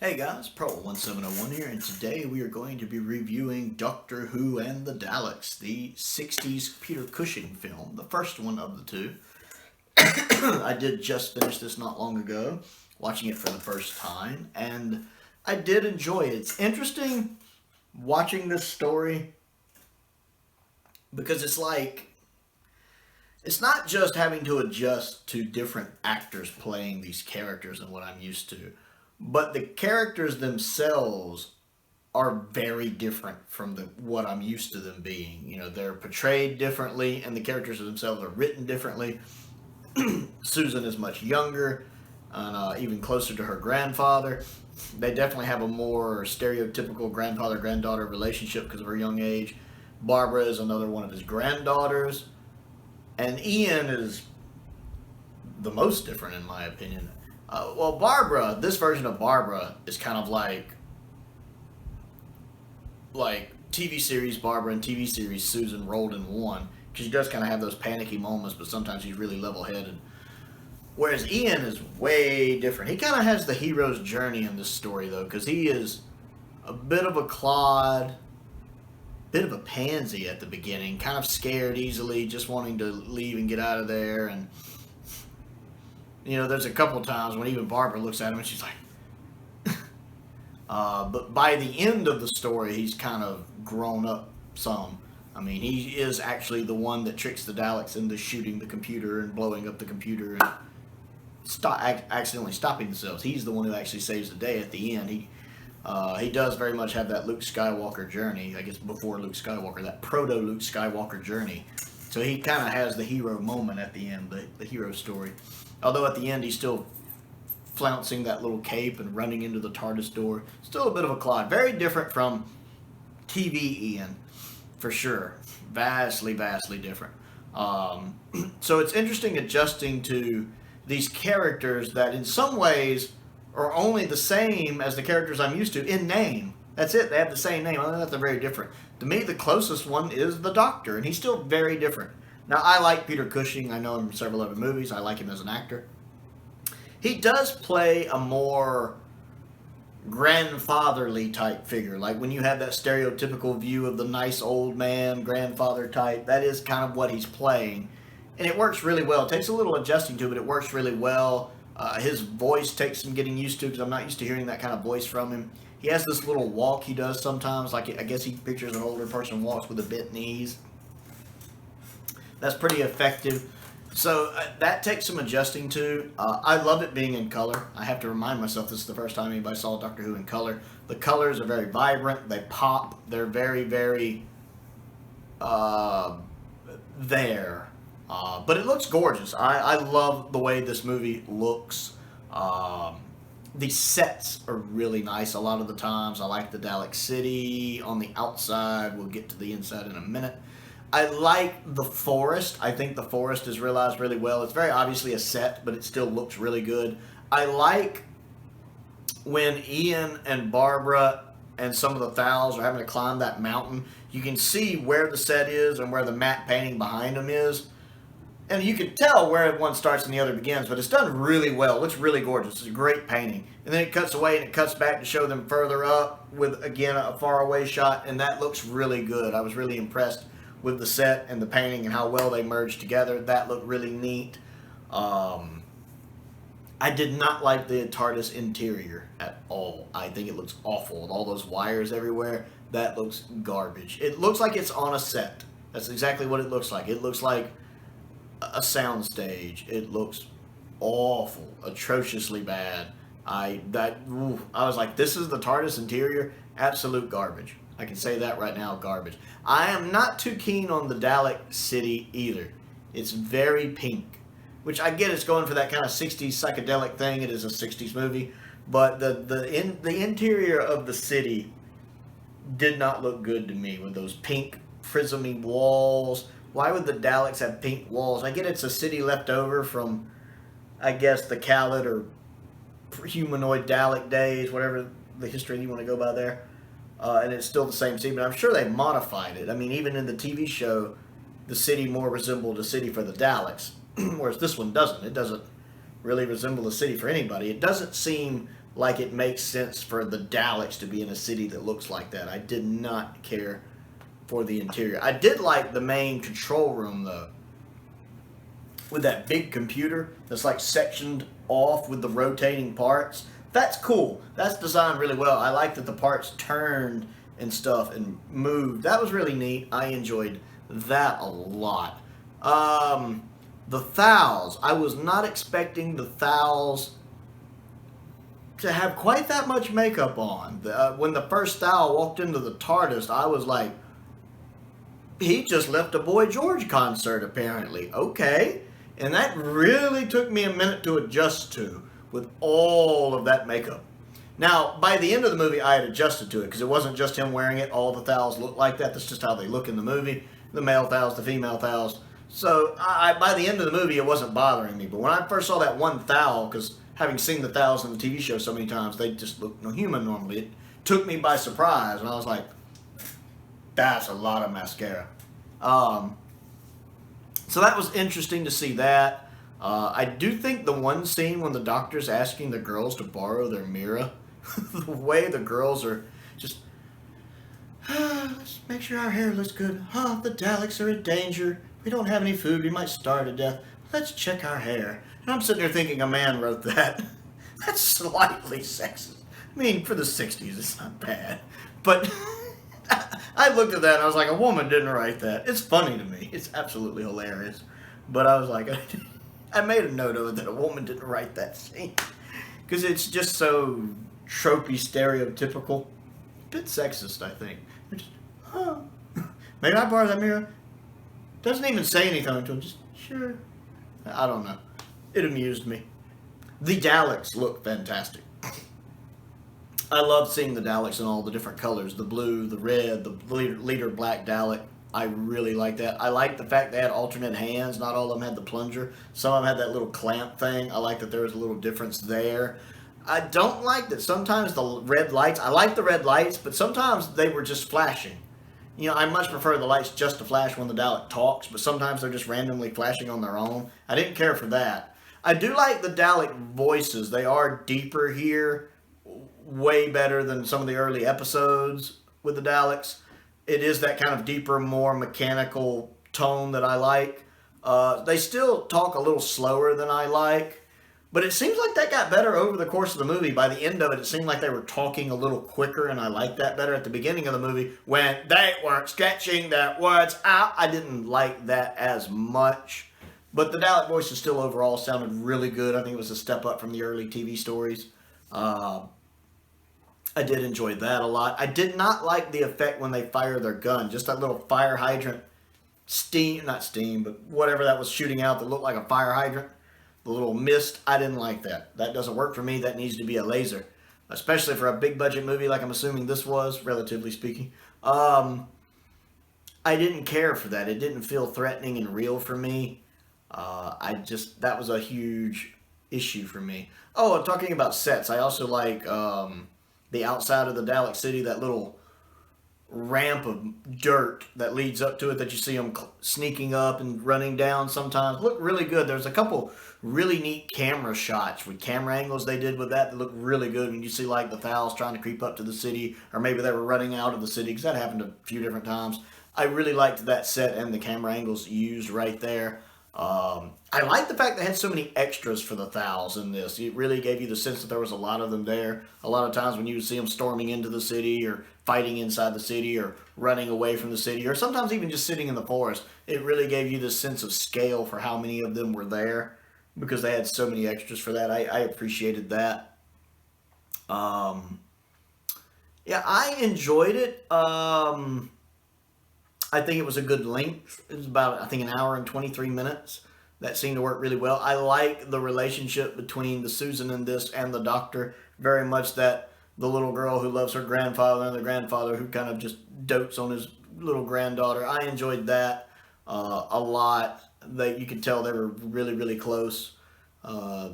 Hey guys, Prowl1701 here, and today we are going to be reviewing Doctor Who and the Daleks, the 60s Peter Cushing film, the first one of the two. I did just finish this not long ago, watching it for the first time, and I did enjoy it. It's interesting watching this story because it's not just having to adjust to different actors playing these characters and what I'm used to. But the characters themselves are very different from what I'm used to them being. You know, they're portrayed differently, and the characters themselves are written differently. Susan is much younger, and even closer to her grandfather. They definitely have a more stereotypical grandfather-granddaughter relationship because of her young age. Barbara is another one of his granddaughters. And Ian is the most different, in my opinion. Well, Barbara, this version of Barbara is kind of like TV series Barbara and TV series Susan rolled in one. Because she does kind of have those panicky moments, but sometimes she's really level-headed. Whereas Ian is way different. He kind of has the hero's journey in this story, though, because he is a bit of a clod, bit of a pansy at the beginning, kind of scared easily, just wanting to leave and get out of there, and you know, there's a couple of times when even Barbara looks at him and she's like, but by the end of the story, he's kind of grown up some. I mean, he is actually the one that tricks the Daleks into shooting the computer and blowing up the computer and accidentally stopping themselves. He's the one who actually saves the day at the end. He does very much have that Luke Skywalker journey, I guess before Luke Skywalker, that proto-Luke Skywalker journey. So he kind of has the hero moment at the end, the hero story. Although at the end he's still flouncing that little cape and running into the TARDIS door. Still a bit of a clod. Very different from TV Ian, for sure. Vastly, vastly different. So it's interesting adjusting to these characters that in some ways are only the same as the characters I'm used to in name. That's it. They have the same name. Other than that, they're very different. To me, the closest one is the Doctor, and he's still very different. Now, I like Peter Cushing. I know him from several other movies. I like him as an actor. He does play a more grandfatherly type figure. Like when you have that stereotypical view of the nice old man, grandfather type, that is kind of what he's playing. And it works really well. It takes a little adjusting to, but it works really well. His voice takes some getting used to because I'm not used to hearing that kind of voice from him. He has this little walk he does sometimes. Like I guess he pictures an older person walks with a bent knees. That's pretty effective. So that takes some adjusting to. I love it being in color. I have to remind myself this is the first time anybody saw Doctor Who in color. The colors are very vibrant. They pop. They're very, very there. But it looks gorgeous. I love the way this movie looks. The sets are really nice a lot of the times. I like the Dalek City on the outside. We'll get to the inside in a minute. I like the forest. I think the forest is realized really well. It's very obviously a set, but it still looks really good. I like when Ian and Barbara and some of the Thals are having to climb that mountain. You can see where the set is and where the matte painting behind them is. And you can tell where one starts and the other begins, but it's done really well. It looks really gorgeous. It's a great painting. And then it cuts away and it cuts back to show them further up with, again, a faraway shot, and that looks really good. I was really impressed with the set and the painting and how well they merged together. That looked really neat. I did not like the Tardis Interior at all. I think it looks awful with all those wires everywhere. That looks garbage. It looks like it's on a set. That's exactly what it looks like. It looks like a soundstage. It looks awful, atrociously bad. I was like, this is the Tardis Interior? Absolute garbage. I can say that right now, garbage. I am not too keen on the Dalek City either. It's very pink, which I get it's going for that kind of 60s psychedelic thing. It is a 60s movie, but the interior of the city did not look good to me with those pink prismy walls. Why would the Daleks have pink walls? I get it's a city left over from, I guess, the Khaled or humanoid Dalek days, whatever the history you want to go by there. And it's still the same city, but I'm sure they modified it. I mean, even in the TV show, the city more resembled a city for the Daleks, whereas this one doesn't. It doesn't really resemble a city for anybody. It doesn't seem like it makes sense for the Daleks to be in a city that looks like that. I did not care for the interior. I did like the main control room, though, with that big computer that's like sectioned off with the rotating parts. That's cool. That's designed really well. I like that the parts turned and stuff and moved. That was really neat. I enjoyed that a lot. The Thals. I was not expecting the Thals to have quite that much makeup on. When the first Thal walked into the TARDIS, I was like, he just left a Boy George concert, apparently. Okay. And that really took me a minute to adjust to, with all of that makeup. Now, by the end of the movie, I had adjusted to it, because it wasn't just him wearing it. All the Thals look like that. That's just how they look in the movie. The male Thals, the female Thals. So, by the end of the movie, it wasn't bothering me. But when I first saw that one Thal, because having seen the Thals in the TV show so many times, they just look human normally. It took me by surprise, and I was like, that's a lot of mascara. So that was interesting to see that. I do think the one scene when the doctor's asking the girls to borrow their mirror, the way the girls are just, let's make sure our hair looks good. The Daleks are in danger. We don't have any food. We might starve to death. Let's check our hair. And I'm sitting there thinking a man wrote that. That's slightly sexist. I mean, for the 60s, it's not bad. But I looked at that and I was like, a woman didn't write that. It's funny to me. It's absolutely hilarious. But I was like, I made a note of it that a woman didn't write that scene. Because it's just so tropey, stereotypical. A bit sexist, I think. Just, maybe I borrow that mirror. Doesn't even say anything to him. Just, sure. I don't know. It amused me. The Daleks look fantastic. I love seeing the Daleks in all the different colors. The blue, the red, the leader black Dalek. I really like that. I like the fact they had alternate hands. Not all of them had the plunger. Some of them had that little clamp thing. I like that there was a little difference there. I don't like that sometimes the red lights, I like the red lights, but sometimes they were just flashing. You know, I much prefer the lights just to flash when the Dalek talks, but sometimes they're just randomly flashing on their own. I didn't care for that. I do like the Dalek voices. They are deeper here, way better than some of the early episodes with the Daleks. It is that kind of deeper, more mechanical tone that I like. They still talk a little slower than I like, but it seems like that got better over the course of the movie. By the end of it, it seemed like they were talking a little quicker, and I liked that better. At the beginning of the movie, when they weren't sketching their words out, I didn't like that as much. But the Dalek voices still overall sounded really good. I think it was a step up from the early TV stories. I did enjoy that a lot. I did not like the effect when they fire their gun. Just that little fire hydrant steam, not steam, but whatever that was shooting out that looked like a fire hydrant. The little mist, I didn't like that. That doesn't work for me. That needs to be a laser. Especially for a big budget movie like I'm assuming this was, relatively speaking. I didn't care for that. It didn't feel threatening and real for me. That was a huge issue for me. Oh, I'm talking about sets. I also like the outside of the Dalek City, that little ramp of dirt that leads up to it that you see them sneaking up and running down sometimes. Look really good. There's a couple really neat camera shots with camera angles they did with that look really good when you see like the Thals trying to creep up to the city, or maybe they were running out of the city, because that happened a few different times. I really liked that set and the camera angles used right there. I like the fact they had so many extras for the Thals in this. It really gave you the sense that there was a lot of them there. A lot of times when you would see them storming into the city, or fighting inside the city, or running away from the city, or sometimes even just sitting in the forest, it really gave you this sense of scale for how many of them were there, because they had so many extras for that. I appreciated that. Yeah, I enjoyed it. I think it was a good length. It was about, I think, an hour and 23 minutes. That seemed to work really well. I like the relationship between the Susan in this and the Doctor very much, that the little girl who loves her grandfather and the grandfather who kind of just dotes on his little granddaughter. I enjoyed that a lot. That you could tell they were really, really close. I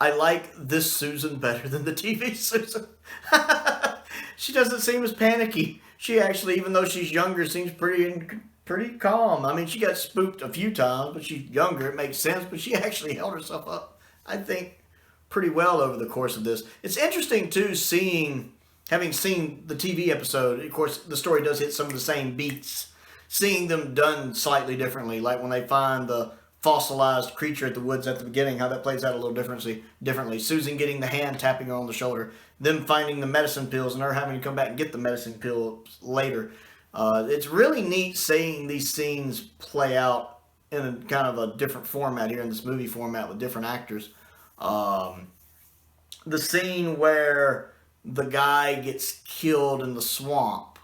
like this Susan better than the TV Susan. She doesn't seem as panicky. She actually, even though she's younger, seems pretty calm. I mean, she got spooked a few times, but she's younger. It makes sense. But she actually held herself up, I think, pretty well over the course of this. It's interesting too, having seen the TV episode. Of course, the story does hit some of the same beats, seeing them done slightly differently, like when they find the fossilized creature at the woods at the beginning, how that plays out a little differently. Susan getting the hand tapping her on the shoulder, them finding the medicine pills and her having to come back and get the medicine pills later. It's really neat seeing these scenes play out in a kind of a different format here in this movie format with different actors. The scene where the guy gets killed in the swamp.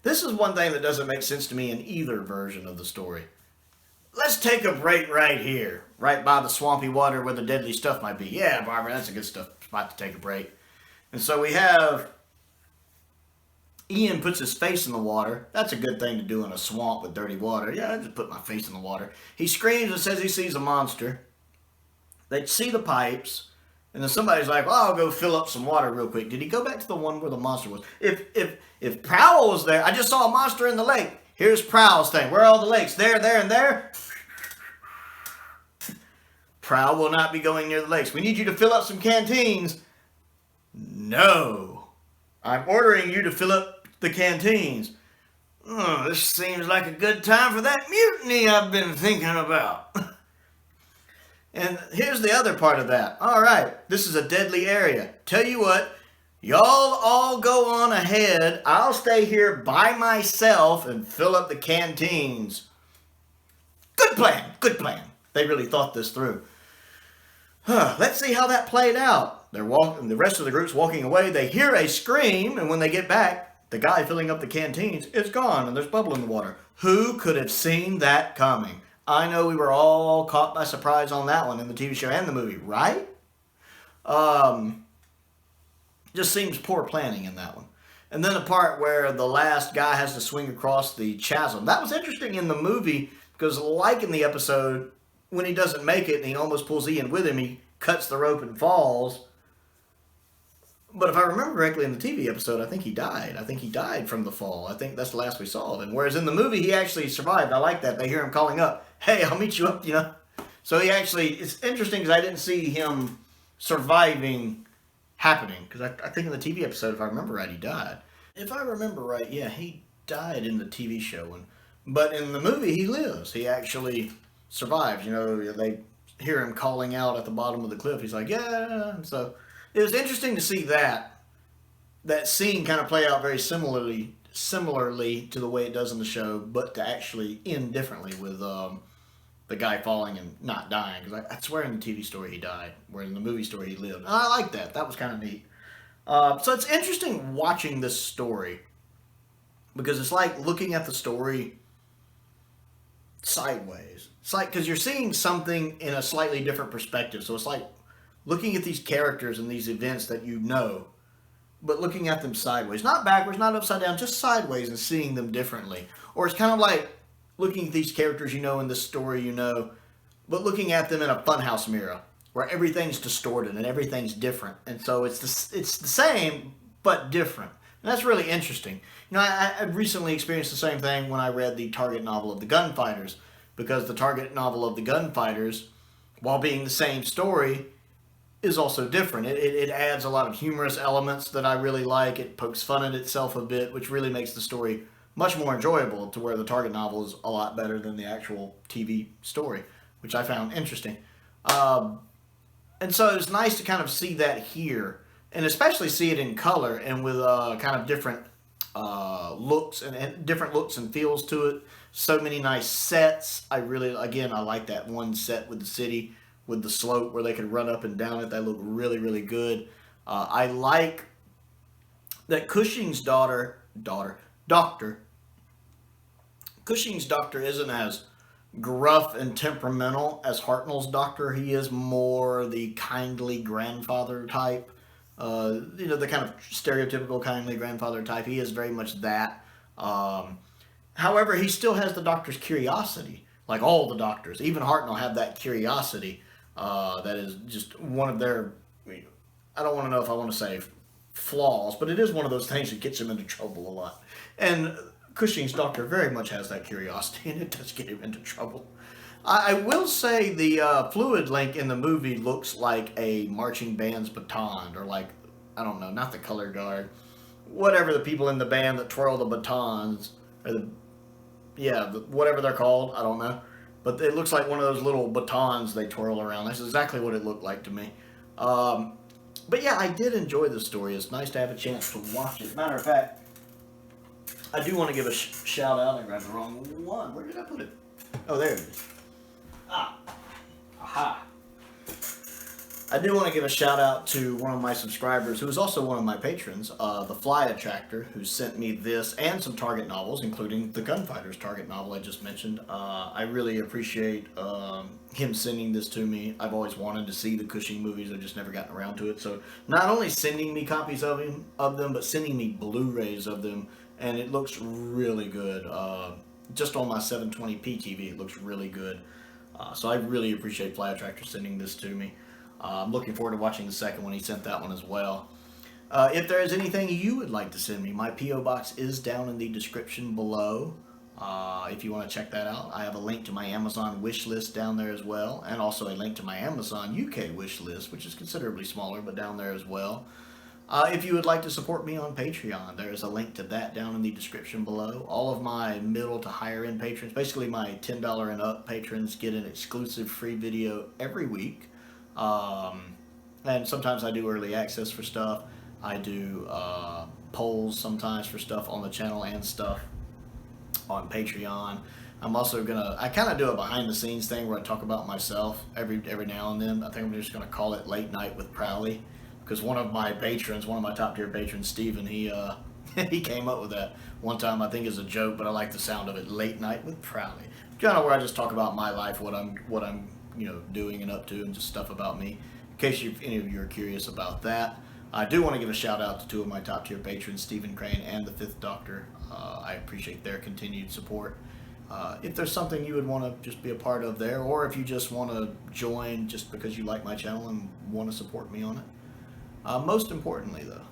This is one thing that doesn't make sense to me in either version of the story. Let's take a break right here, right by the swampy water where the deadly stuff might be. Yeah, Barbara, that's a good spot to take a break. And so we have Ian puts his face in the water. That's a good thing to do in a swamp with dirty water. Yeah, I just put my face in the water. He screams and says he sees a monster. They see the pipes, and then somebody's like, "Oh, I'll go fill up some water real quick." Did he go back to the one where the monster was? If Prowl was there, I just saw a monster in the lake. Here's Prowl's thing. Where are all the lakes? There, and there. Prowl will not be going near the lakes. We need you to fill up some canteens. No. I'm ordering you to fill up the canteens. Oh, this seems like a good time for that mutiny I've been thinking about. And here's the other part of that. All right, this is a deadly area. Tell you what, y'all all go on ahead. I'll stay here by myself and fill up the canteens. Good plan, good plan. They really thought this through. Let's see how that played out. They're walking. The rest of the group's walking away. They hear a scream, and when they get back, the guy filling up the canteens is gone, and there's bubble in the water. Who could have seen that coming? I know we were all caught by surprise on that one in the TV show and the movie, right? Just seems poor planning in that one. And then the part where the last guy has to swing across the chasm. That was interesting in the movie because, like in the episode, when he doesn't make it and he almost pulls Ian with him, he cuts the rope and falls. But if I remember correctly in the TV episode, I think he died. I think he died from the fall. I think that's the last we saw of him. Whereas in the movie, he actually survived. I like that. They hear him calling up, "Hey, I'll meet you up," So he actually, it's interesting because I didn't see him surviving happening. Because I think in the TV episode, if I remember right, he died. If I remember right, yeah, he died in the TV show. But in the movie, he lives. He actually survives. They hear him calling out at the bottom of the cliff. He's like, "Yeah." And so it was interesting to see that scene kind of play out very similarly to the way it does in the show, but to actually end differently with the guy falling and not dying. Because I swear in the TV story he died, where in the movie story he lived. And I like that. That was kind of neat. So it's interesting watching this story because it's like looking at the story sideways. It's like, because you're seeing something in a slightly different perspective. So it's like looking at these characters and these events that but looking at them sideways. Not backwards, not upside down, just sideways and seeing them differently. Or it's kind of like looking at these characters in this story but looking at them in a funhouse mirror where everything's distorted and everything's different. And so it's the same, but different. And that's really interesting. I recently experienced the same thing when I read the Target novel of the Gunfighters, because the Target novel of the Gunfighters, while being the same story, is also different. It adds a lot of humorous elements that I really like. It pokes fun at itself a bit, which really makes the story much more enjoyable, to where the Target novel is a lot better than the actual TV story, which I found interesting. And so it's nice to kind of see that here, and especially see it in color and with kind of different looks and different looks and feels to it. So many nice sets. I like that one set with the city, with the slope where they could run up and down it. That looked really, really good. I like that Cushing's doctor isn't as gruff and temperamental as Hartnell's doctor. He is more the kindly grandfather type. The kind of stereotypical kindly grandfather type. He is very much that. However, he still has the doctor's curiosity. Like all the doctors, even Hartnell have that curiosity. That is just one of their, I don't want to know if I want to say flaws, but it is one of those things that gets him into trouble a lot. And Cushing's doctor very much has that curiosity, and it does get him into trouble. I will say the fluid link in the movie looks like a marching band's baton, or like, I don't know, not the color guard, whatever the people in the band that twirl the batons, or whatever they're called, I don't know. But it looks like one of those little batons they twirl around. That's exactly what it looked like to me. But yeah, I did enjoy the story. It's nice to have a chance to watch it. Matter of fact, I do want to give a shout out. I grabbed the wrong one. Where did I put it? Oh, there it is. Aha. I do want to give a shout out to one of my subscribers, who is also one of my patrons, the Flyattractor, who sent me this and some Target novels, including the Gunfighter's Target novel I just mentioned. I really appreciate him sending this to me. I've always wanted to see the Cushing movies. I've just never gotten around to it. So not only sending me copies of them, but sending me Blu-rays of them, and it looks really good. Just on my 720p TV, it looks really good. So I really appreciate Flyattractor sending this to me. I'm looking forward to watching the second one. He sent that one as well. If there is anything you would like to send me, my P.O. Box is down in the description below. If you want to check that out, I have a link to my Amazon wish list down there as well, and also a link to my Amazon UK wish list, which is considerably smaller, but down there as well. If you would like to support me on Patreon, there is a link to that down in the description below. All of my middle to higher end patrons, basically my $10 and up patrons, get an exclusive free video every week. And sometimes I do early access for stuff. I do polls sometimes for stuff on the channel and stuff on Patreon. I'm also I kind of do a behind the scenes thing where I talk about myself every now and then. I think I'm just gonna call it Late Night with Prowley, because one of my patrons, one of my top tier patrons, Steven, he came up with that one time, I think as a joke, but I like the sound of it, Late Night with Prowley. Kind of where I just talk about my life, what I'm doing and up to, and just stuff about me, in case any of you are curious about that. I do want to give a shout out to two of my top tier patrons, Stephen Crane and the Fifth Doctor. I appreciate their continued support. If there's something you would want to just be a part of there, or if you just want to join just because you like my channel and want to support me on it. Most importantly though,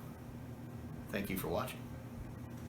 thank you for watching.